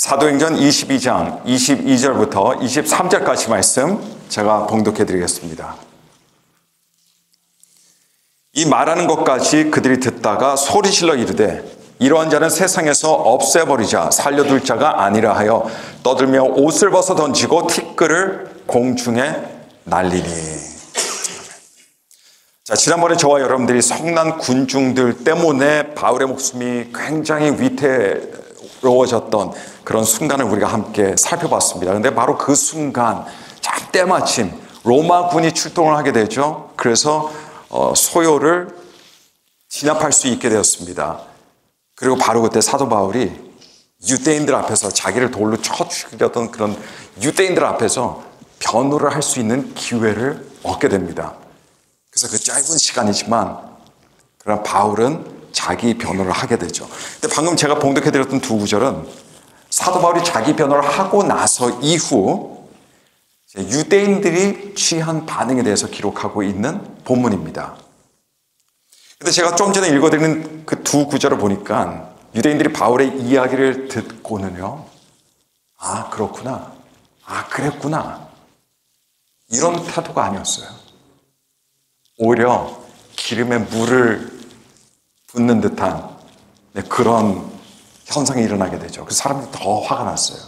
사도행전 22장 22절부터 23절까지 말씀 제가 봉독해 드리겠습니다. 이 말하는 것까지 그들이 듣다가 소리질러 이르되 이러한 자는 세상에서 없애버리자 살려둘 자가 아니라 하여 떠들며 옷을 벗어 던지고 티끌을 공중에 날리니. 자, 지난번에 저와 여러분들이 성난 군중들 때문에 바울의 목숨이 굉장히 위태로워졌던 그런 순간을 우리가 함께 살펴봤습니다. 그런데 바로 그 순간 때마침 로마군이 출동을 하게 되죠. 그래서 소요를 진압할 수 있게 되었습니다. 그리고 바로 그때 사도 바울이 유대인들 앞에서 자기를 돌로 쳐 죽이려던 그런 유대인들 앞에서 변호를 할 수 있는 기회를 얻게 됩니다. 그래서 그 짧은 시간이지만 그러나 바울은 자기 변호를 하게 되죠. 근데 방금 제가 봉독해드렸던 두 구절은 사도 바울이 자기 변호를 하고 나서 이후 유대인들이 취한 반응에 대해서 기록하고 있는 본문입니다. 근데 제가 좀 전에 읽어드리는 그 두 구절을 보니까 유대인들이 바울의 이야기를 듣고는요, 아, 그렇구나. 아, 그랬구나. 이런 태도가 아니었어요. 오히려 기름에 물을 붓는 듯한 그런 현상이 일어나게 되죠. 그래서 사람들이 더 화가 났어요.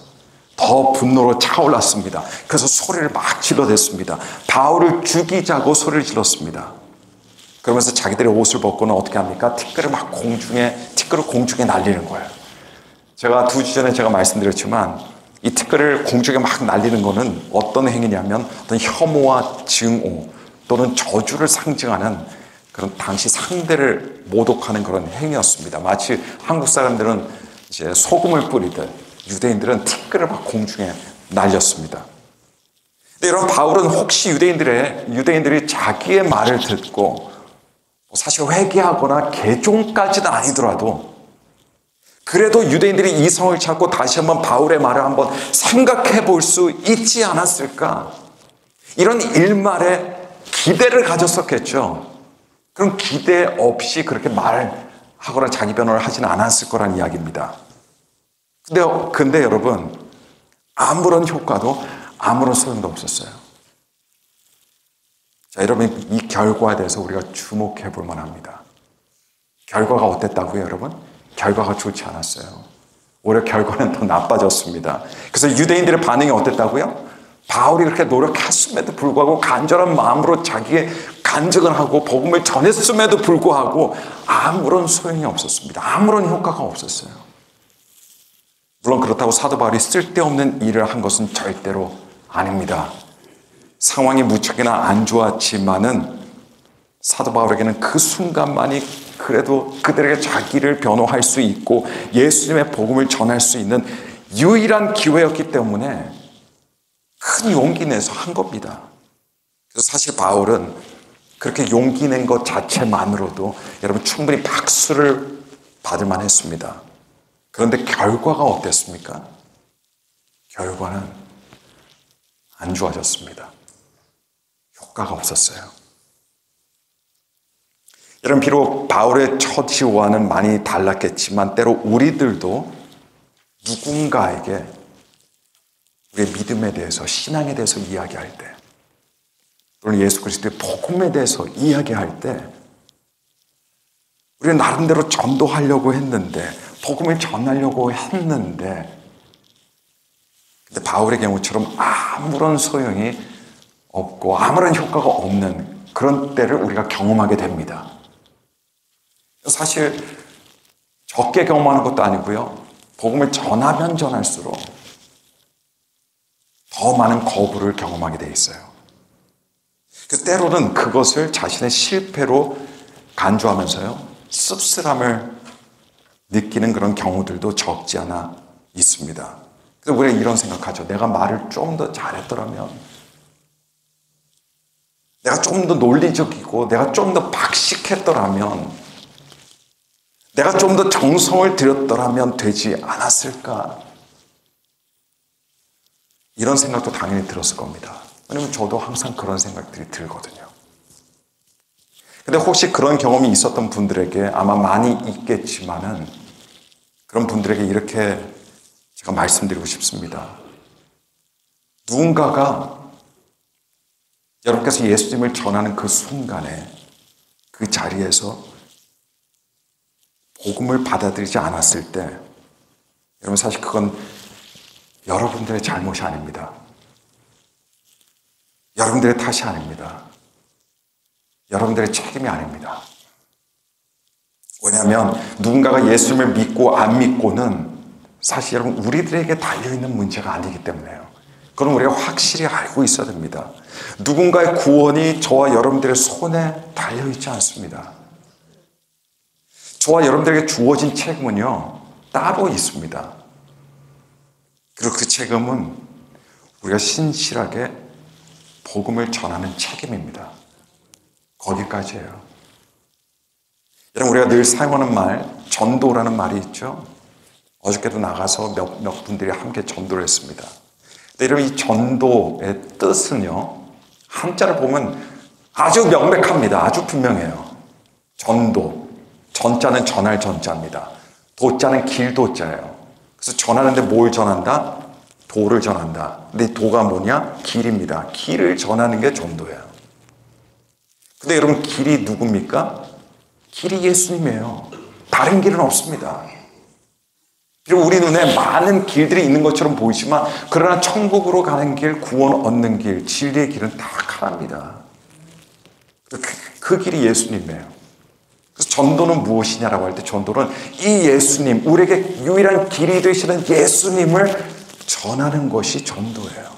더 분노로 차올랐습니다. 그래서 소리를 막 질러댔습니다. 바울을 죽이자고 소리를 질렀습니다. 그러면서 자기들의 옷을 벗고는 어떻게 합니까? 티끌을 공중에 날리는 거예요. 제가 두 주 전에 제가 말씀드렸지만 이 티끌을 공중에 막 날리는 거는 어떤 행위냐면 어떤 혐오와 증오 또는 저주를 상징하는 그런 당시 상대를 모독하는 그런 행위였습니다. 마치 한국 사람들은 이제 소금을 뿌리듯 유대인들은 티끌을 막 공중에 날렸습니다. 근데 여러분, 바울은 혹시 유대인들이 자기의 말을 듣고 사실 회개하거나 개종까지는 아니더라도 그래도 유대인들이 이성을 찾고 다시 한번 바울의 말을 한번 생각해 볼 수 있지 않았을까? 이런 일말의 기대를 가졌었겠죠. 그런 기대 없이 그렇게 말하거나 자기 변호를 하지는 않았을 거란 이야기입니다. 근데 여러분, 아무런 효과도 아무런 소용도 없었어요. 자, 여러분, 이 결과에 대해서 우리가 주목해 볼 만합니다. 결과가 어땠다고요, 여러분? 결과가 좋지 않았어요. 오히려 결과는 더 나빠졌습니다. 그래서 유대인들의 반응이 어땠다고요? 바울이 그렇게 노력했음에도 불구하고 간절한 마음으로 자기의 간증을 하고 복음을 전했음에도 불구하고 아무런 소용이 없었습니다. 아무런 효과가 없었어요. 물론 그렇다고 사도 바울이 쓸데없는 일을 한 것은 절대로 아닙니다. 상황이 무척이나 안 좋았지만은 사도 바울에게는 그 순간만이 그래도 그들에게 자기를 변호할 수 있고 예수님의 복음을 전할 수 있는 유일한 기회였기 때문에 큰 용기 내서 한 겁니다. 그래서 사실 바울은 그렇게 용기 낸 것 자체만으로도 여러분 충분히 박수를 받을 만했습니다. 그런데 결과가 어땠습니까? 결과는 안 좋아졌습니다. 효과가 없었어요. 여러분, 비록 바울의 처지와는 많이 달랐겠지만 때로 우리들도 누군가에게 우리의 믿음에 대해서, 신앙에 대해서 이야기할 때 또는 예수 그리스도의 복음에 대해서 이야기할 때 우리는 나름대로 전도하려고 했는데 복음을 전하려고 했는데 근데 바울의 경우처럼 아무런 소용이 없고 아무런 효과가 없는 그런 때를 우리가 경험하게 됩니다. 사실 적게 경험하는 것도 아니고요. 복음을 전하면 전할수록 더 많은 거부를 경험하게 돼 있어요. 그래서 때로는 그것을 자신의 실패로 간주하면서요. 씁쓸함을 느끼는 그런 경우들도 적지 않아 있습니다. 그래서 우리가 이런 생각하죠. 내가 말을 좀 더 잘했더라면, 내가 좀 더 논리적이고 내가 좀 더 박식했더라면, 내가 좀 더 정성을 들였더라면 되지 않았을까? 이런 생각도 당연히 들었을 겁니다. 왜냐하면 저도 항상 그런 생각들이 들거든요. 근데 혹시 그런 경험이 있었던 분들에게 아마 많이 있겠지만은 그런 분들에게 이렇게 제가 말씀드리고 싶습니다. 누군가가 여러분께서 예수님을 전하는 그 순간에 그 자리에서 복음을 받아들이지 않았을 때 여러분 사실 그건 여러분들의 잘못이 아닙니다. 여러분들의 탓이 아닙니다. 여러분들의 책임이 아닙니다. 왜냐하면 누군가가 예수님을 믿고 안 믿고는 사실 여러분 우리들에게 달려있는 문제가 아니기 때문에요. 그건 우리가 확실히 알고 있어야 됩니다. 누군가의 구원이 저와 여러분들의 손에 달려있지 않습니다. 저와 여러분들에게 주어진 책임은요 따로 있습니다. 그리고 그 책임은 우리가 신실하게 복음을 전하는 책임입니다. 거기까지예요. 여러분 우리가 늘 사용하는 말 전도라는 말이 있죠. 어저께도 나가서 몇 분들이 함께 전도를 했습니다. 근데 여러분 이 전도의 뜻은요 한자를 보면 아주 명백합니다. 아주 분명해요. 전도. 전자는 전할 전자입니다. 도자는 길도자예요. 그래서 전하는데 뭘 전한다? 도를 전한다. 근데 도가 뭐냐? 길입니다. 길을 전하는 게 전도예요. 근데 여러분 길이 누굽니까? 길이 예수님이에요. 다른 길은 없습니다. 그리고 우리 눈에 많은 길들이 있는 것처럼 보이지만 그러나 천국으로 가는 길, 구원 얻는 길, 진리의 길은 다 하나입니다. 그 길이 예수님이에요. 그래서 전도는 무엇이냐라고 할 때 전도는 이 예수님, 우리에게 유일한 길이 되시는 예수님을 전하는 것이 전도예요.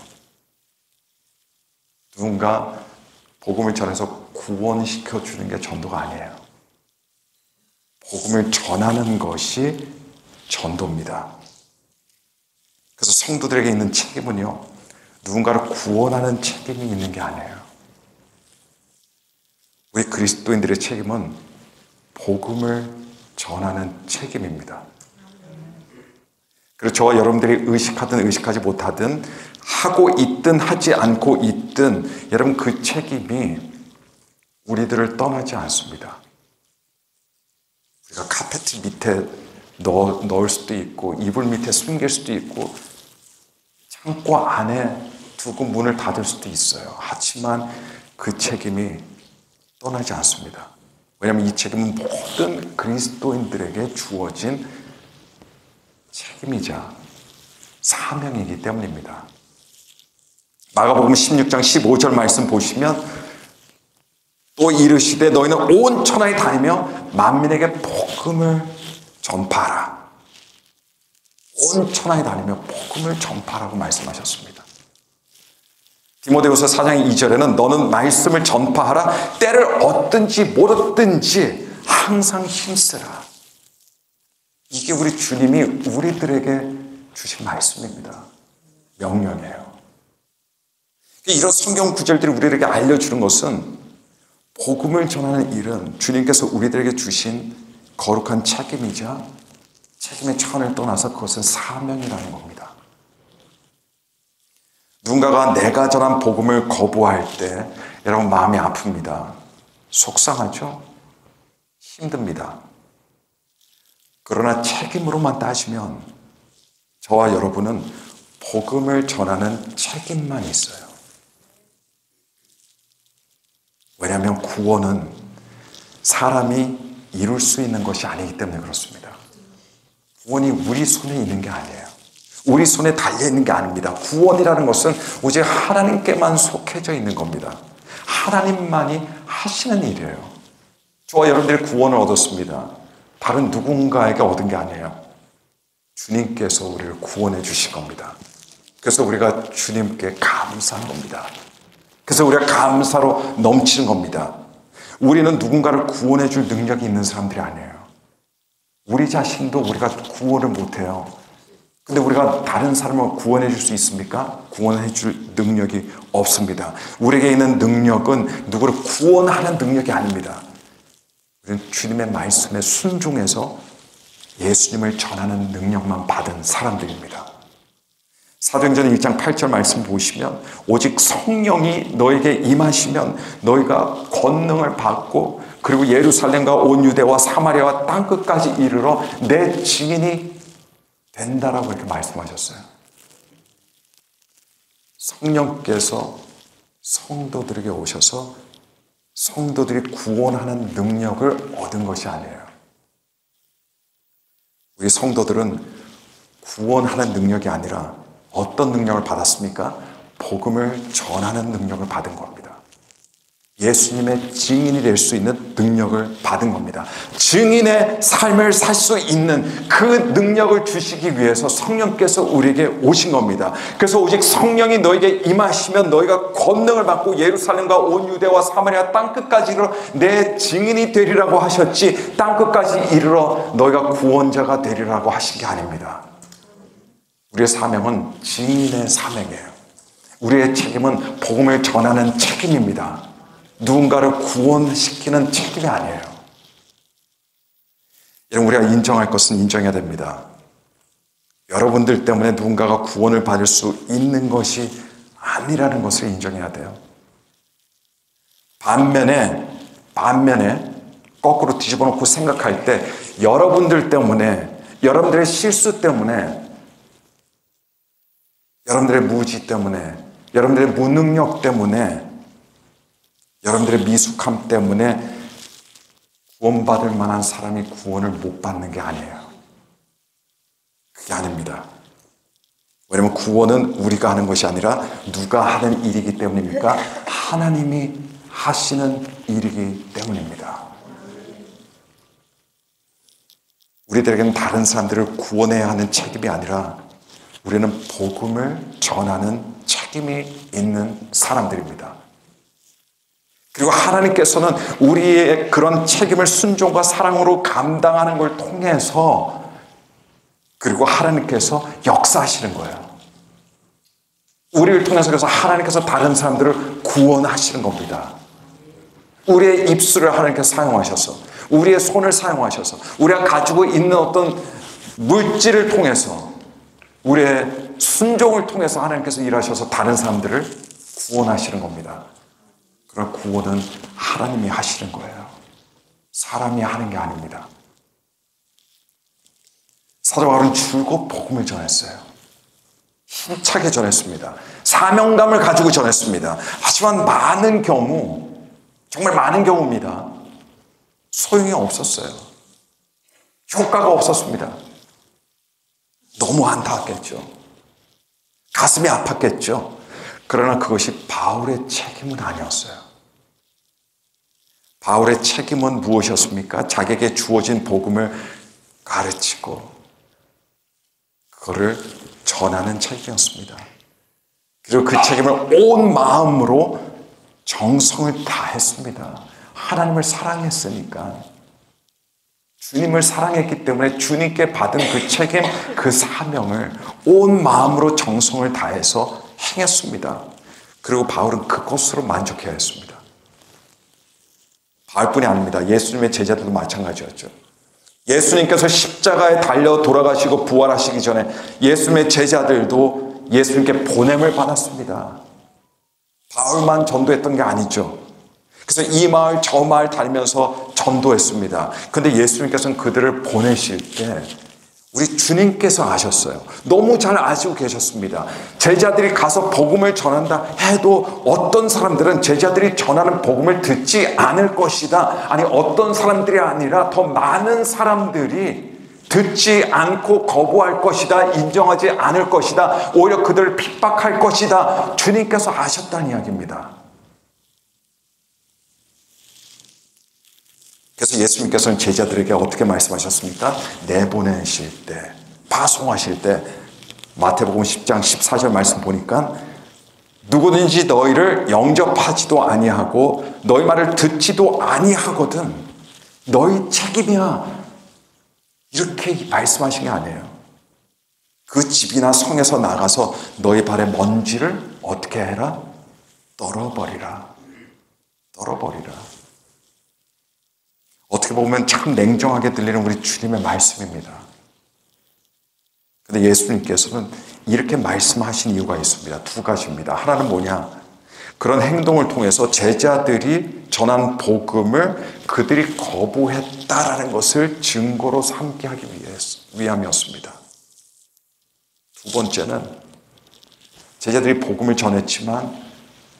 누군가 복음을 전해서 구원시켜 주는 게 전도가 아니에요. 복음을 전하는 것이 전도입니다. 그래서 성도들에게 있는 책임은요, 누군가를 구원하는 책임이 있는 게 아니에요. 우리 그리스도인들의 책임은 복음을 전하는 책임입니다. 그리고 저와 여러분들이 의식하든 의식하지 못하든 하고 있든 하지 않고 있든 여러분 그 책임이 우리들을 떠나지 않습니다. 우리가 카페트 밑에 넣을 수도 있고 이불 밑에 숨길 수도 있고 창고 안에 두고 문을 닫을 수도 있어요. 하지만 그 책임이 떠나지 않습니다. 왜냐하면 이 책임은 모든 그리스도인들에게 주어진 책임이자 사명이기 때문입니다. 마가복음 16장 15절 말씀 보시면 또 이르시되 너희는 온 천하에 다니며 만민에게 복음을 전파하라. 온 천하에 다니며 복음을 전파하라고 말씀하셨습니다. 디모데후서 4장 2절에는 너는 말씀을 전파하라. 때를 얻든지 못 얻든지 항상 힘쓰라. 이게 우리 주님이 우리들에게 주신 말씀입니다. 명령이에요. 이런 성경 구절들이 우리에게 알려주는 것은 복음을 전하는 일은 주님께서 우리들에게 주신 거룩한 책임이자 책임의 차원을 떠나서 그것은 사명이라는 겁니다. 누군가가 내가 전한 복음을 거부할 때 여러분 마음이 아픕니다. 속상하죠? 힘듭니다. 그러나 책임으로만 따지면 저와 여러분은 복음을 전하는 책임만 있어요. 왜냐하면 구원은 사람이 이룰 수 있는 것이 아니기 때문에 그렇습니다. 구원이 우리 손에 있는 게 아니에요. 우리 손에 달려있는 게 아닙니다. 구원이라는 것은 오직 하나님께만 속해져 있는 겁니다. 하나님만이 하시는 일이에요. 저와 여러분들이 구원을 얻었습니다. 다른 누군가에게 얻은 게 아니에요. 주님께서 우리를 구원해 주신 겁니다. 그래서 우리가 주님께 감사한 겁니다. 그래서 우리가 감사로 넘치는 겁니다. 우리는 누군가를 구원해 줄 능력이 있는 사람들이 아니에요. 우리 자신도 우리가 구원을 못해요. 근데 우리가 다른 사람을 구원해 줄 수 있습니까? 구원해 줄 능력이 없습니다. 우리에게 있는 능력은 누구를 구원하는 능력이 아닙니다. 우리는 주님의 말씀에 순종해서 예수님을 전하는 능력만 받은 사람들입니다. 사도행전 1장 8절 말씀 보시면 오직 성령이 너에게 임하시면 너희가 권능을 받고 그리고 예루살렘과 온 유대와 사마리아와 땅끝까지 이르러 내 증인이 된다라고 이렇게 말씀하셨어요. 성령께서 성도들에게 오셔서 성도들이 구원하는 능력을 얻은 것이 아니에요. 우리 성도들은 구원하는 능력이 아니라 어떤 능력을 받았습니까? 복음을 전하는 능력을 받은 겁니다. 예수님의 증인이 될 수 있는 능력을 받은 겁니다. 증인의 삶을 살 수 있는 그 능력을 주시기 위해서 성령께서 우리에게 오신 겁니다. 그래서 오직 성령이 너에게 임하시면 너희가 권능을 받고 예루살렘과 온 유대와 사마리아 땅끝까지 이르러 내 증인이 되리라고 하셨지, 땅끝까지 이르러 너희가 구원자가 되리라고 하신 게 아닙니다. 우리의 사명은 증인의 사명이에요. 우리의 책임은 복음을 전하는 책임입니다. 누군가를 구원시키는 책임이 아니에요. 여러분, 우리가 인정할 것은 인정해야 됩니다. 여러분들 때문에 누군가가 구원을 받을 수 있는 것이 아니라는 것을 인정해야 돼요. 반면에 거꾸로 뒤집어 놓고 생각할 때 여러분들 때문에, 여러분들의 실수 때문에, 여러분들의 무지 때문에, 여러분들의 무능력 때문에, 여러분들의 미숙함 때문에 구원받을 만한 사람이 구원을 못 받는 게 아니에요. 그게 아닙니다. 왜냐하면 구원은 우리가 하는 것이 아니라 누가 하는 일이기 때문입니까? 하나님이 하시는 일이기 때문입니다. 우리들에게는 다른 사람들을 구원해야 하는 책임이 아니라 우리는 복음을 전하는 책임이 있는 사람들입니다. 그리고 하나님께서는 우리의 그런 책임을 순종과 사랑으로 감당하는 걸 통해서, 그리고 하나님께서 역사하시는 거예요. 우리를 통해서, 그래서 하나님께서 다른 사람들을 구원하시는 겁니다. 우리의 입술을 하나님께서 사용하셔서, 우리의 손을 사용하셔서, 우리가 가지고 있는 어떤 물질을 통해서, 우리의 순종을 통해서 하나님께서 일하셔서 다른 사람들을 구원하시는 겁니다. 그러나 구원은 하나님이 하시는 거예요. 사람이 하는 게 아닙니다. 사도 바울은 줄곧 복음을 전했어요. 힘차게 전했습니다. 사명감을 가지고 전했습니다. 하지만 많은 경우, 정말 많은 경우입니다, 소용이 없었어요. 효과가 없었습니다. 너무 안타깝겠죠. 가슴이 아팠겠죠. 그러나 그것이 바울의 책임은 아니었어요. 바울의 책임은 무엇이었습니까? 자기에게 주어진 복음을 가르치고 그거를 전하는 책임이었습니다. 그리고 그 책임을 온 마음으로 정성을 다했습니다. 하나님을 사랑했으니까, 주님을 사랑했기 때문에 주님께 받은 그 책임, 그 사명을 온 마음으로 정성을 다해서 행했습니다. 그리고 바울은 그것으로 만족해야 했습니다. 바울뿐이 아닙니다. 예수님의 제자들도 마찬가지였죠. 예수님께서 십자가에 달려 돌아가시고 부활하시기 전에 예수님의 제자들도 예수님께 보냄을 받았습니다. 바울만 전도했던 게 아니죠. 그래서 이 마을 저 마을 다니면서 전도했습니다. 그런데 예수님께서는 그들을 보내실 때 우리 주님께서 아셨어요. 너무 잘 아시고 계셨습니다. 제자들이 가서 복음을 전한다 해도 어떤 사람들은 제자들이 전하는 복음을 듣지 않을 것이다. 아니, 어떤 사람들이 아니라 더 많은 사람들이 듣지 않고 거부할 것이다. 인정하지 않을 것이다. 오히려 그들을 핍박할 것이다. 주님께서 아셨다는 이야기입니다. 그래서 예수님께서는 제자들에게 어떻게 말씀하셨습니까? 내보내실 때, 파송하실 때, 마태복음 10장 14절 말씀 보니까 누구든지 너희를 영접하지도 아니하고 너희 말을 듣지도 아니하거든 너희 책임이야. 이렇게 말씀하신 게 아니에요. 그 집이나 성에서 나가서 너희 발의 먼지를 어떻게 해라? 떨어버리라. 떨어버리라. 어떻게 보면 참 냉정하게 들리는 우리 주님의 말씀입니다. 그런데 예수님께서는 이렇게 말씀하신 이유가 있습니다. 두 가지입니다. 하나는 뭐냐? 그런 행동을 통해서 제자들이 전한 복음을 그들이 거부했다라는 것을 증거로 삼게 하기 위함이었습니다. 두 번째는 제자들이 복음을 전했지만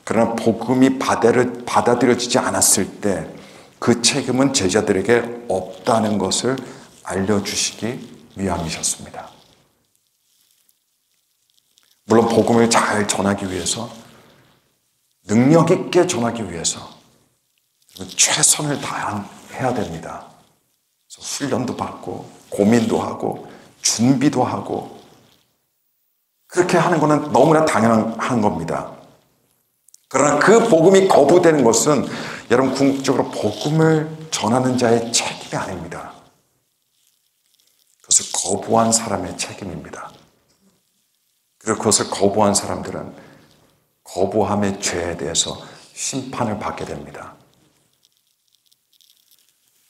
그러나 복음이 받아들여지지 않았을 때 그 책임은 제자들에게 없다는 것을 알려주시기 위함이셨습니다. 물론 복음을 잘 전하기 위해서, 능력 있게 전하기 위해서 최선을 다해야 됩니다. 그래서 훈련도 받고 고민도 하고 준비도 하고 그렇게 하는 것은 너무나 당연한 겁니다. 그러나 그 복음이 거부되는 것은 여러분 궁극적으로 복음을 전하는 자의 책임이 아닙니다. 그것을 거부한 사람의 책임입니다. 그리고 그것을 거부한 사람들은 거부함의 죄에 대해서 심판을 받게 됩니다.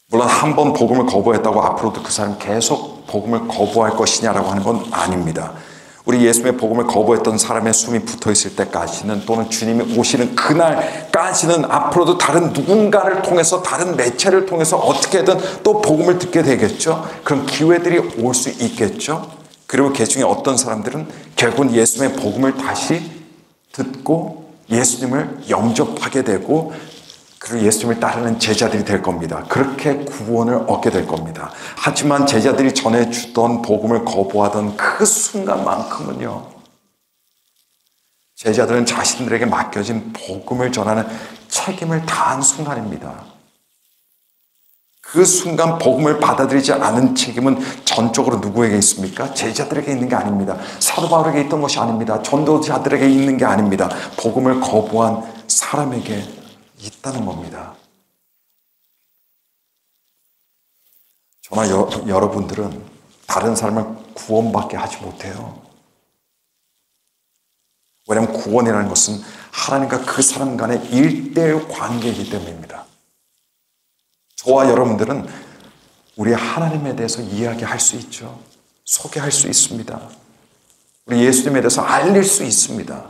물론 한 번 복음을 거부했다고 앞으로도 그 사람 계속 복음을 거부할 것이냐라고 하는 건 아닙니다. 우리 예수님의 복음을 거부했던 사람의 숨이 붙어있을 때까지는, 또는 주님이 오시는 그날까지는 앞으로도 다른 누군가를 통해서, 다른 매체를 통해서 어떻게든 또 복음을 듣게 되겠죠. 그런 기회들이 올 수 있겠죠. 그리고 그 중에 어떤 사람들은 결국은 예수님의 복음을 다시 듣고 예수님을 영접하게 되고 그리고 예수님을 따르는 제자들이 될 겁니다. 그렇게 구원을 얻게 될 겁니다. 하지만 제자들이 전해주던 복음을 거부하던 그 순간만큼은요, 제자들은 자신들에게 맡겨진 복음을 전하는 책임을 다한 순간입니다. 그 순간 복음을 받아들이지 않은 책임은 전적으로 누구에게 있습니까? 제자들에게 있는 게 아닙니다. 사도 바울에게 있던 것이 아닙니다. 전도자들에게 있는 게 아닙니다. 복음을 거부한 사람에게 있다는 겁니다. 저나 여러분들은 다른 사람을 구원받게 하지 못해요. 왜냐하면 구원이라는 것은 하나님과 그 사람 간의 1대1 관계이기 때문입니다. 저와 여러분들은 우리 하나님에 대해서 이야기할 수 있죠. 소개할 수 있습니다. 우리 예수님에 대해서 알릴 수 있습니다.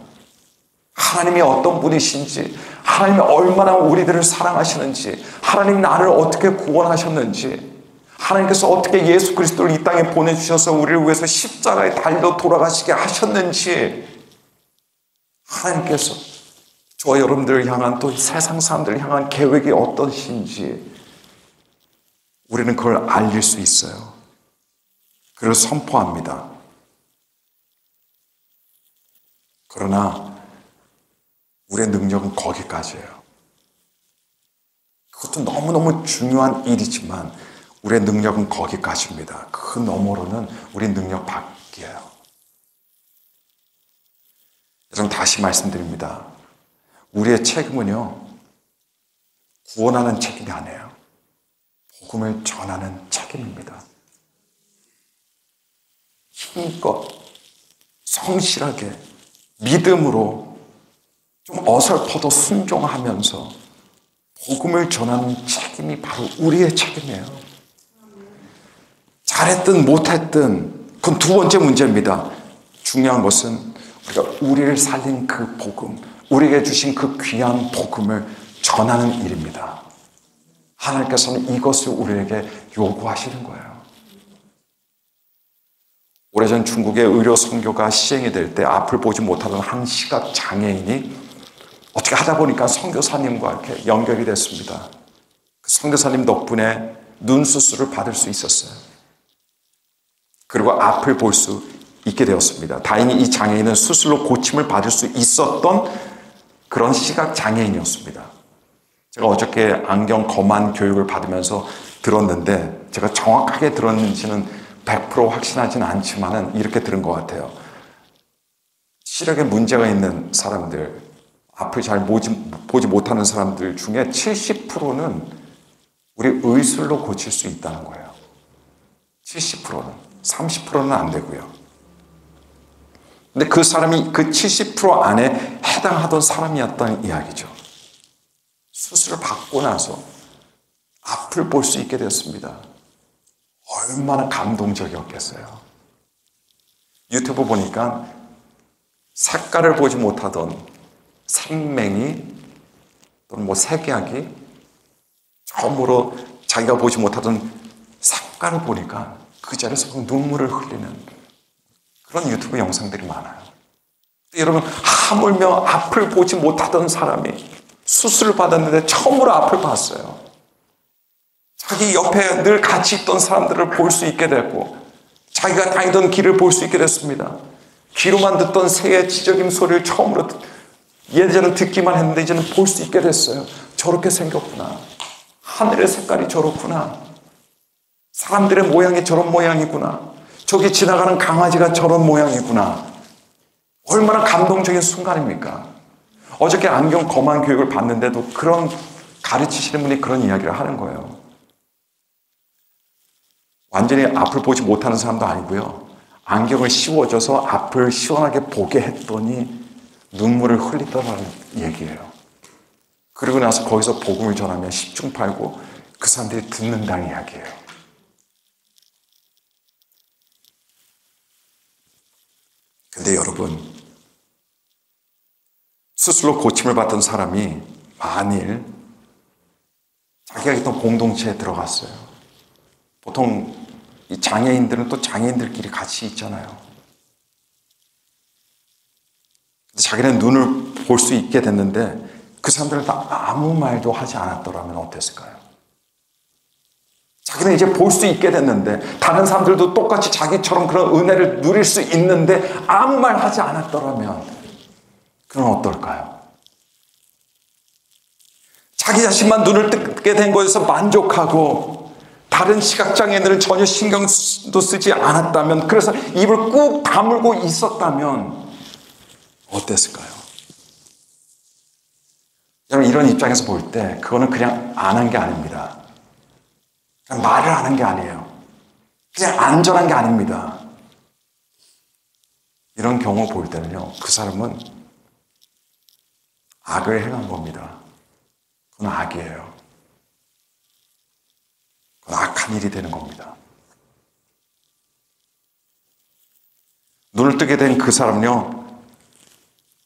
하나님이 어떤 분이신지, 하나님이 얼마나 우리들을 사랑하시는지, 하나님 나를 어떻게 구원하셨는지, 하나님께서 어떻게 예수 그리스도를 이 땅에 보내주셔서 우리를 위해서 십자가에 달려 돌아가시게 하셨는지, 하나님께서 저와 여러분들을 향한, 또 세상 사람들을 향한 계획이 어떠신지 우리는 그걸 알릴 수 있어요. 그걸 선포합니다. 그러나 우리의 능력은 거기까지예요. 그것도 너무너무 중요한 일이지만 우리의 능력은 거기까지입니다. 그 너머로는 우리 능력 밖이에요. 여러분, 다시 말씀드립니다. 우리의 책임은요, 구원하는 책임이 아니에요. 복음을 전하는 책임입니다. 힘껏, 성실하게, 믿음으로, 좀 어설퍼도 순종하면서 복음을 전하는 책임이 바로 우리의 책임이에요. 잘했든 못했든 그건 두 번째 문제입니다. 중요한 것은 우리가 우리를 살린 그 복음, 우리에게 주신 그 귀한 복음을 전하는 일입니다. 하나님께서는 이것을 우리에게 요구하시는 거예요. 오래전 중국의 의료 선교가 시행이 될 때 앞을 보지 못하던 한 시각 장애인이 어떻게 하다 보니까 선교사님과 이렇게 연결이 됐습니다. 그 선교사님 덕분에 눈 수술을 받을 수 있었어요. 그리고 앞을 볼 수 있게 되었습니다. 다행히 이 장애인은 수술로 고침을 받을 수 있었던 그런 시각 장애인이었습니다. 제가 어저께 안경 검안 교육을 받으면서 들었는데, 제가 정확하게 들었는지는 100% 확신하지는 않지만은 이렇게 들은 것 같아요. 시력에 문제가 있는 사람들, 앞을 잘 보지 못하는 사람들 중에 70%는 우리 의술로 고칠 수 있다는 거예요. 70%는. 30%는 안 되고요. 근데 그 사람이 그 70% 안에 해당하던 사람이었다는 이야기죠. 수술을 받고 나서 앞을 볼 수 있게 됐습니다. 얼마나 감동적이었겠어요. 유튜브 보니까 색깔을 보지 못하던 산맹이 또는 뭐 색약이 처음으로 자기가 보지 못하던 색깔을 보니까 그 자리에서 눈물을 흘리는 그런 유튜브 영상들이 많아요. 여러분, 하물며 앞을 보지 못하던 사람이 수술을 받았는데 처음으로 앞을 봤어요. 자기 옆에 늘 같이 있던 사람들을 볼 수 있게 됐고, 자기가 다니던 길을 볼 수 있게 됐습니다. 귀로만 듣던 새의 지저귀 소리를 처음으로 예전에는 듣기만 했는데 이제는 볼 수 있게 됐어요. 저렇게 생겼구나. 하늘의 색깔이 저렇구나. 사람들의 모양이 저런 모양이구나. 저기 지나가는 강아지가 저런 모양이구나. 얼마나 감동적인 순간입니까? 어저께 안경 검안 교육을 받는데도 그런 가르치시는 분이 그런 이야기를 하는 거예요. 완전히 앞을 보지 못하는 사람도 아니고요. 안경을 씌워줘서 앞을 시원하게 보게 했더니 눈물을 흘리더라는 얘기예요. 그리고 나서 거기서 복음을 전하면 10중 8구 그 사람들이 듣는다는 이야기예요. 근데 여러분, 스스로 고침을 받던 사람이 만일 자기가 있던 공동체에 들어갔어요. 보통 이 장애인들은 또 장애인들끼리 같이 있잖아요. 근데 자기는 눈을 볼 수 있게 됐는데 그 사람들은 다 아무 말도 하지 않았더라면 어땠을까요? 자기는 이제 볼 수 있게 됐는데 다른 사람들도 똑같이 자기처럼 그런 은혜를 누릴 수 있는데 아무 말 하지 않았더라면 그건 어떨까요? 자기 자신만 눈을 뜨게 된 것에서 만족하고 다른 시각장애인들은 전혀 신경도 쓰지 않았다면, 그래서 입을 꾹 다물고 있었다면 어땠을까요? 여러분, 이런 입장에서 볼 때 그거는 그냥 안 한 게 아닙니다. 그냥 말을 안 한 게 아니에요. 그냥 안전한 게 아닙니다. 이런 경우 볼 때는요, 그 사람은 악을 행한 겁니다. 그건 악이에요. 그건 악한 일이 되는 겁니다. 눈을 뜨게 된 그 사람은요,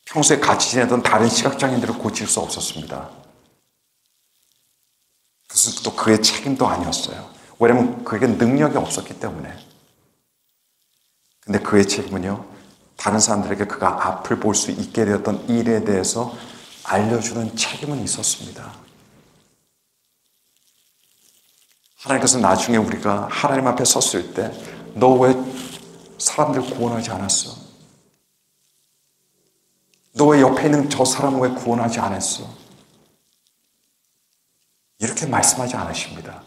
평소에 같이 지내던 다른 시각장애인들을 고칠 수 없었습니다. 그것은 또 그의 책임도 아니었어요. 왜냐하면 그에게 능력이 없었기 때문에. 근데 그의 책임은요, 다른 사람들에게 그가 앞을 볼 수 있게 되었던 일에 대해서 알려주는 책임은 있었습니다. 하나님께서 나중에 우리가 하나님 앞에 섰을 때 너 왜 사람들 구원하지 않았어? 너 왜 옆에 있는 저 사람 왜 구원하지 않았어? 이렇게 말씀하지 않으십니다.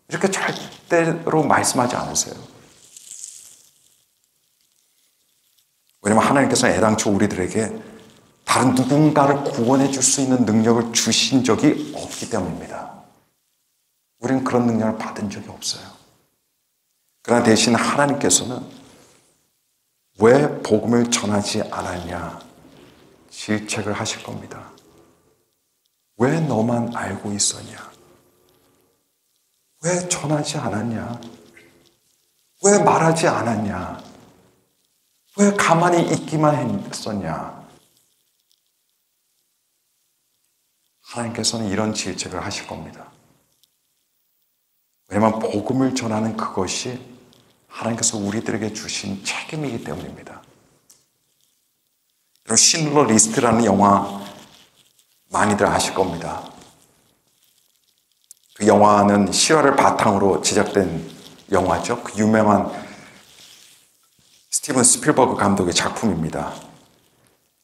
이렇게 절대로 말씀하지 않으세요. 왜냐하면 하나님께서는 애당초 우리들에게 다른 누군가를 구원해 줄 수 있는 능력을 주신 적이 없기 때문입니다. 우리는 그런 능력을 받은 적이 없어요. 그러나 대신 하나님께서는 왜 복음을 전하지 않았냐 질책을 하실 겁니다. 왜 너만 알고 있었냐? 왜 전하지 않았냐? 왜 말하지 않았냐? 왜 가만히 있기만 했었냐? 하나님께서는 이런 질책을 하실 겁니다. 왜냐하면 복음을 전하는 그것이 하나님께서 우리들에게 주신 책임이기 때문입니다. 여러분, 신들러 리스트라는 영화 많이들 아실 겁니다. 그 영화는 실화를 바탕으로 제작된 영화죠. 그 유명한 스티븐 스필버그 감독의 작품입니다.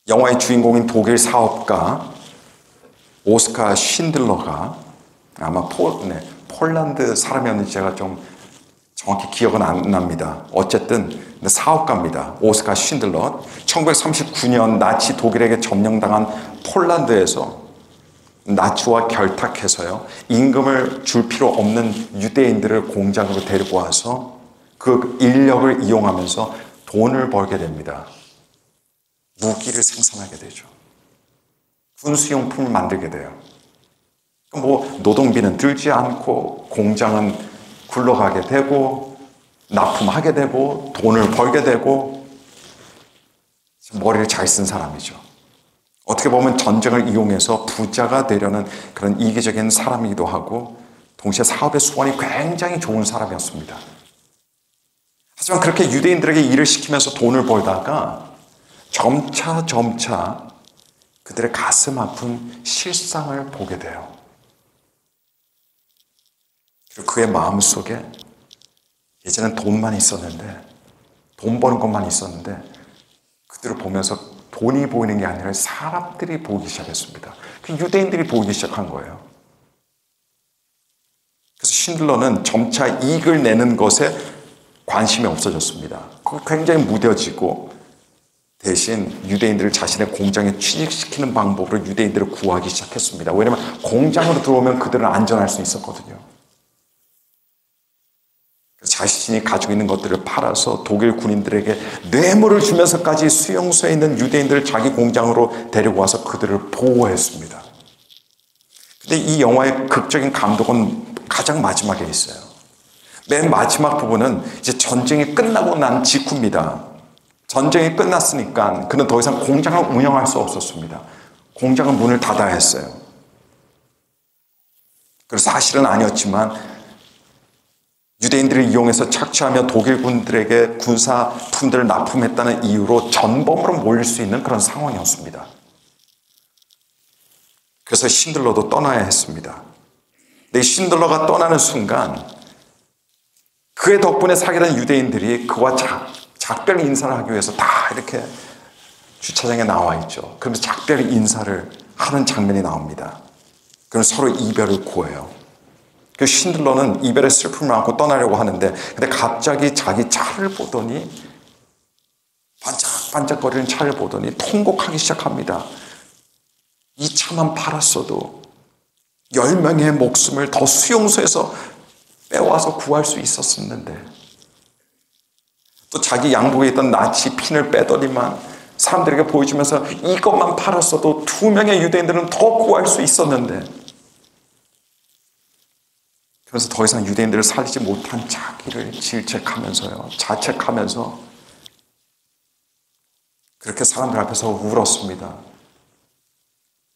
영화의 주인공인 독일 사업가 오스카 쉰들러가 아마 폴란드 사람이었는지 제가 좀 정확히 기억은 안 납니다. 어쨌든 사업가입니다. 오스카 쉰들러. 1939년 나치 독일에게 점령당한 폴란드에서 나치와 결탁해서요, 임금을 줄 필요 없는 유대인들을 공장으로 데리고 와서 그 인력을 이용하면서 돈을 벌게 됩니다. 무기를 생산하게 되죠. 군수용품을 만들게 돼요. 노동비는 들지 않고 공장은 굴러가게 되고 납품하게 되고 돈을 벌게 되고, 머리를 잘 쓴 사람이죠. 어떻게 보면 전쟁을 이용해서 부자가 되려는 그런 이기적인 사람이기도 하고 동시에 사업의 수완이 굉장히 좋은 사람이었습니다. 하지만 그렇게 유대인들에게 일을 시키면서 돈을 벌다가 점차 그들의 가슴 아픈 실상을 보게 돼요. 그리고 그의 마음속에 예전엔 돈만 있었는데, 돈 버는 것만 있었는데, 그들을 보면서 돈이 보이는 게 아니라 사람들이 보이기 시작했습니다. 그 유대인들이 보이기 시작한 거예요. 그래서 신들러는 점차 이익을 내는 것에 관심이 없어졌습니다. 그거 굉장히 무뎌지고 대신 유대인들을 자신의 공장에 취직시키는 방법으로 유대인들을 구하기 시작했습니다. 왜냐하면 공장으로 들어오면 그들은 안전할 수 있었거든요. 자신이 가지고 있는 것들을 팔아서 독일 군인들에게 뇌물을 주면서까지 수용소에 있는 유대인들을 자기 공장으로 데리고 와서 그들을 보호했습니다. 근데 이 영화의 극적인 감독은 가장 마지막에 있어요. 맨 마지막 부분은 이제 전쟁이 끝나고 난 직후입니다. 전쟁이 끝났으니까 그는 더 이상 공장을 운영할 수 없었습니다. 공장은 문을 닫아야 했어요. 그래서 사실은 아니었지만 유대인들을 이용해서 착취하며 독일군들에게 군사품들을 납품했다는 이유로 전범으로 몰릴 수 있는 그런 상황이었습니다. 그래서 신들러도 떠나야 했습니다. 근데 신들러가 떠나는 순간 그의 덕분에 사게 된 유대인들이 그와 작별 인사를 하기 위해서 다 이렇게 주차장에 나와 있죠. 그러면서 작별 인사를 하는 장면이 나옵니다. 그럼 서로 이별을 고해요. 그 신들러는 이별의 슬픔을 안고 떠나려고 하는데, 근데 갑자기 자기 차를 보더니, 반짝반짝거리는 차를 보더니 통곡하기 시작합니다. 이 차만 팔았어도 10명의 목숨을 더 수용소에서 빼와서 구할 수 있었었는데, 또 자기 양복에 있던 나치 핀을 빼더니만 사람들에게 보여주면서 이것만 팔았어도 2명의 유대인들은 더 구할 수 있었는데, 그래서 더 이상 유대인들을 살리지 못한 자기를 질책하면서요, 자책하면서 그렇게 사람들 앞에서 울었습니다.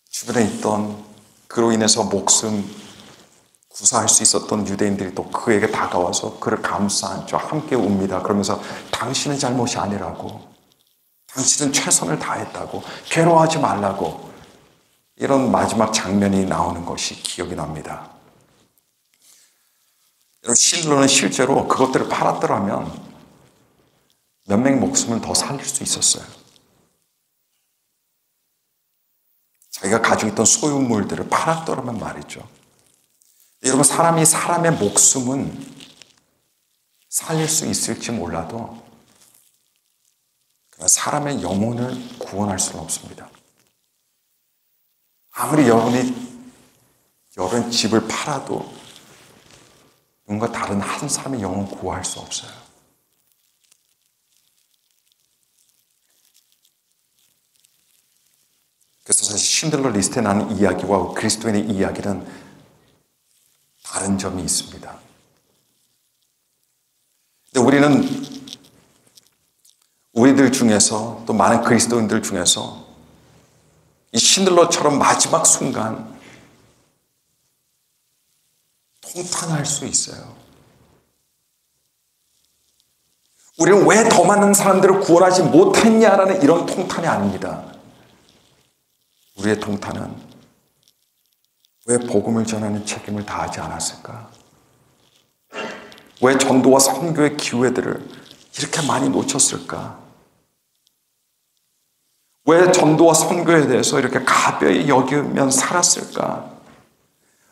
주변에 있던 그로 인해서 목숨 구사할 수 있었던 유대인들이 또 그에게 다가와서 그를 감싸 안죠. 함께 웁니다. 그러면서 당신의 잘못이 아니라고, 당신은 최선을 다했다고, 괴로워하지 말라고, 이런 마지막 장면이 나오는 것이 기억이 납니다. 여러분, 신들러는 실제로 그것들을 팔았더라면 몇 명의 목숨을 더 살릴 수 있었어요. 자기가 가지고 있던 소유물들을 팔았더라면 말이죠. 여러분, 사람이 사람의 목숨은 살릴 수 있을지 몰라도 사람의 영혼을 구원할 수는 없습니다. 아무리 여러분 집을 팔아도 누군가 다른 한 사람의 영혼을 구할 수 없어요. 그래서 사실 신들러 리스트에 나는 이야기와 그리스도인의 이야기는 다른 점이 있습니다. 근데 우리들 중에서, 또 많은 그리스도인들 중에서 이 신들러처럼 마지막 순간 통탄할 수 있어요. 우리는 왜 더 많은 사람들을 구원하지 못했냐라는 이런 통탄이 아닙니다. 우리의 통탄은 왜 복음을 전하는 책임을 다하지 않았을까? 왜 전도와 선교의 기회들을 이렇게 많이 놓쳤을까? 왜 전도와 선교에 대해서 이렇게 가벼이 여기면 살았을까?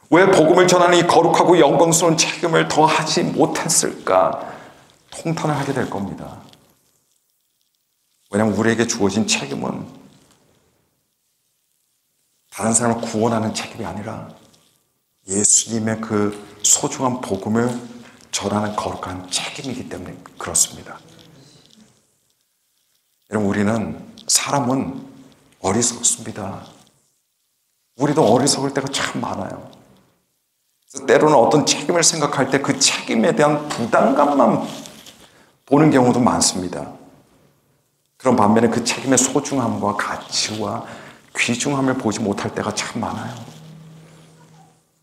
왜 복음을 전하는 이 거룩하고 영광스러운 책임을 더 하지 못했을까? 통탄을 하게 될 겁니다. 왜냐하면 우리에게 주어진 책임은 다른 사람을 구원하는 책임이 아니라 예수님의 그 소중한 복음을 전하는 거룩한 책임이기 때문에 그렇습니다. 여러분, 사람은 어리석습니다. 우리도 어리석을 때가 참 많아요. 때로는 어떤 책임을 생각할 때 그 책임에 대한 부담감만 보는 경우도 많습니다. 그런 반면에 그 책임의 소중함과 가치와 귀중함을 보지 못할 때가 참 많아요.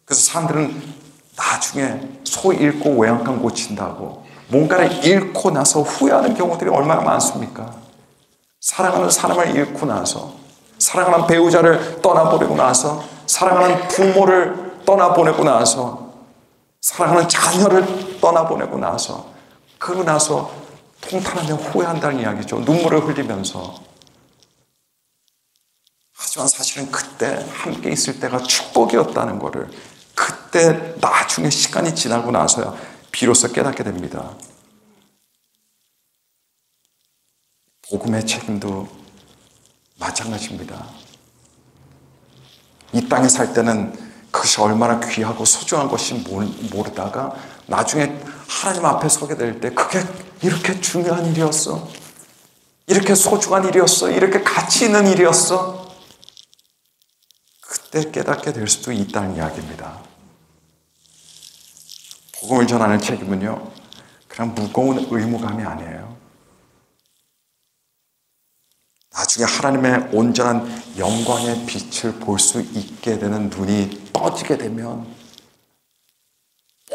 그래서 사람들은 나중에 소 잃고 외양간 고친다고 뭔가를 잃고 나서 후회하는 경우들이 얼마나 많습니까? 사랑하는 사람을 잃고 나서, 사랑하는 배우자를 떠나보내고 나서, 사랑하는 부모를 떠나보내고 나서, 사랑하는 자녀를 떠나보내고 나서, 그러고 나서 통탄하며 후회한다는 이야기죠. 눈물을 흘리면서. 하지만 사실은 그때 함께 있을 때가 축복이었다는 것을, 그때 나중에 시간이 지나고 나서야 비로소 깨닫게 됩니다. 복음의 책임도 마찬가지입니다. 이 땅에 살 때는 그것이 얼마나 귀하고 소중한 것이 모르다가 나중에 하나님 앞에 서게 될 때 그게 이렇게 중요한 일이었어, 이렇게 소중한 일이었어, 이렇게 가치 있는 일이었어, 그때 깨닫게 될 수도 있다는 이야기입니다. 복음을 전하는 책임은요, 그냥 무거운 의무감이 아니에요. 나중에 하나님의 온전한 영광의 빛을 볼 수 있게 되는 눈이 떠지게 되면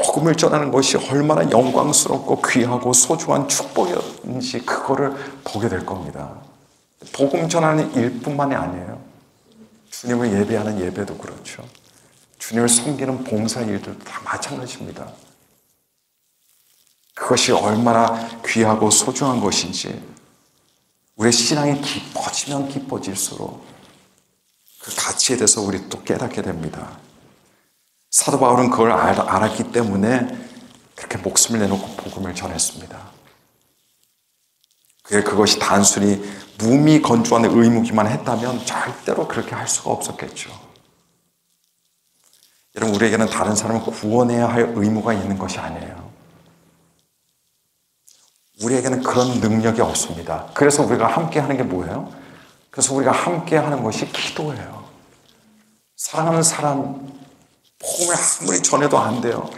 복음을 전하는 것이 얼마나 영광스럽고 귀하고 소중한 축복이었는지 그거를 보게 될 겁니다. 복음 전하는 일뿐만이 아니에요. 주님을 예배하는 예배도 그렇죠. 주님을 섬기는 봉사 일들도 다 마찬가지입니다. 그것이 얼마나 귀하고 소중한 것인지 우리의 신앙이 깊어지면 깊어질수록 그 가치에 대해서 우리 또 깨닫게 됩니다. 사도 바울은 그걸 알았기 때문에 그렇게 목숨을 내놓고 복음을 전했습니다. 그것이 단순히 무미건조한 의무기만 했다면 절대로 그렇게 할 수가 없었겠죠. 여러분, 우리에게는 다른 사람을 구원해야 할 의무가 있는 것이 아니에요. 우리에게는 그런 능력이 없습니다. 그래서 우리가 함께 하는 게 뭐예요? 그래서 우리가 함께 하는 것이 기도예요. 사랑하는 사람 복음을 아무리 전해도 안 돼요.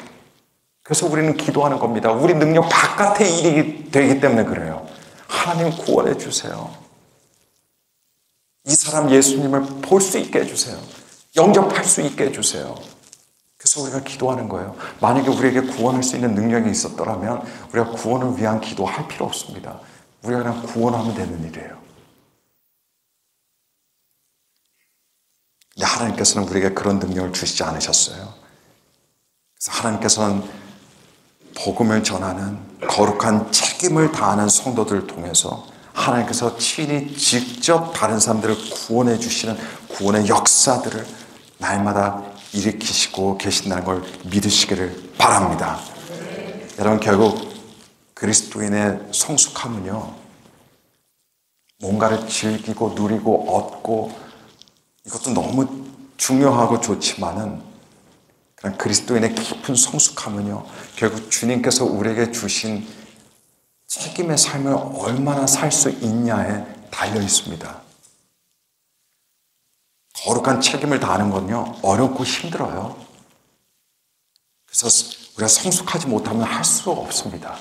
그래서 우리는 기도하는 겁니다. 우리 능력 바깥의 일이 되기 때문에 그래요. 하나님 구원해 주세요. 이 사람 예수님을 볼 수 있게 해주세요. 영접할 수 있게 해주세요. 그래서 우리가 기도하는 거예요. 만약에 우리에게 구원할 수 있는 능력이 있었더라면 우리가 구원을 위한 기도할 필요 없습니다. 우리가 그냥 구원하면 되는 일이에요. 근데 하나님께서는 우리에게 그런 능력을 주시지 않으셨어요. 그래서 하나님께서는 복음을 전하는 거룩한 책임을 다하는 성도들을 통해서 하나님께서 친히 직접 다른 사람들을 구원해 주시는 구원의 역사들을 날마다 일으키시고 계신다는 걸 믿으시기를 바랍니다. 여러분, 결국 그리스도인의 성숙함은요, 뭔가를 즐기고 누리고 얻고 이것도 너무 중요하고 좋지만은 그냥 그리스도인의 깊은 성숙함은요, 결국 주님께서 우리에게 주신 책임의 삶을 얼마나 살 수 있냐에 달려 있습니다. 거룩한 책임을 다하는 건요, 어렵고 힘들어요. 그래서 우리가 성숙하지 못하면 할 수가 없습니다.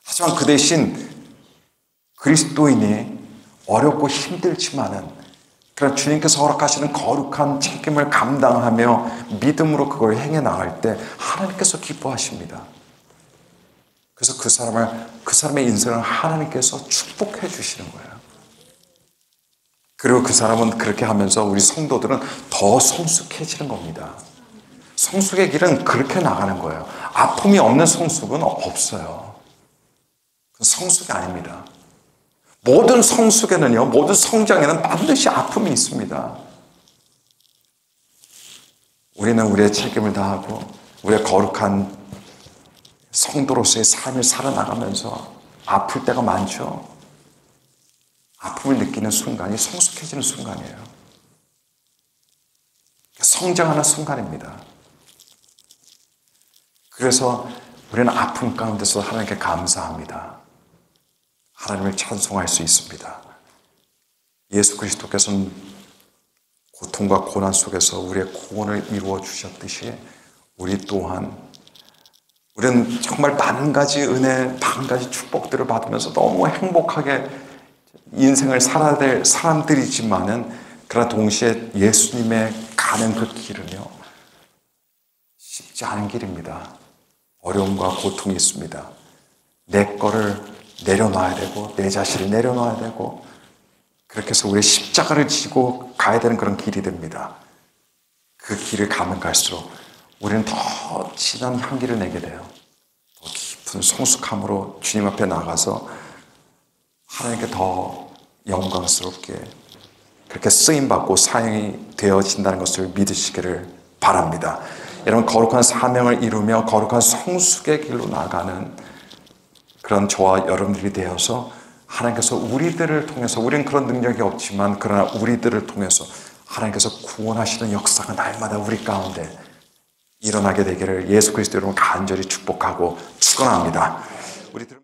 하지만 그 대신 그리스도인이 어렵고 힘들지만은 그런 주님께서 허락하시는 거룩한 책임을 감당하며 믿음으로 그걸 행해 나갈 때 하나님께서 기뻐하십니다. 그래서 그 사람의 인생을 하나님께서 축복해 주시는 거예요. 그리고 그 사람은 그렇게 하면서 우리 성도들은 더 성숙해지는 겁니다. 성숙의 길은 그렇게 나가는 거예요. 아픔이 없는 성숙은 없어요. 그건 성숙이 아닙니다. 모든 성숙에는요, 모든 성장에는 반드시 아픔이 있습니다. 우리는 우리의 책임을 다하고 우리의 거룩한 성도로서의 삶을 살아나가면서 아플 때가 많죠. 아픔을 느끼는 순간이 성숙해지는 순간이에요. 성장하는 순간입니다. 그래서 우리는 아픔 가운데서 하나님께 감사합니다. 하나님을 찬송할 수 있습니다. 예수 그리스도께서는 고통과 고난 속에서 우리의 구원을 이루어 주셨듯이 우리 또한 우리는 정말 많은 가지 은혜, 많은 가지 축복들을 받으면서 너무 행복하게 인생을 살아야 될 사람들이지만은 그러나 동시에 예수님의 가는 그 길은요, 쉽지 않은 길입니다. 어려움과 고통이 있습니다. 내 거를 내려놔야 되고 내 자신을 내려놔야 되고 그렇게 해서 우리의 십자가를 지고 가야 되는 그런 길이 됩니다. 그 길을 가면 갈수록 우리는 더 진한 향기를 내게 돼요. 더 깊은 성숙함으로 주님 앞에 나가서 하나님께 더 영광스럽게 그렇게 쓰임받고 사용이 되어진다는 것을 믿으시기를 바랍니다. 여러분, 거룩한 사명을 이루며 거룩한 성숙의 길로 나가는 그런 저와 여러분들이 되어서 하나님께서 우리들을 통해서, 우리는 그런 능력이 없지만 그러나 우리들을 통해서 하나님께서 구원하시는 역사가 날마다 우리 가운데 일어나게 되기를 예수 그리스도 이름으로 간절히 축복하고 축원합니다. 우리들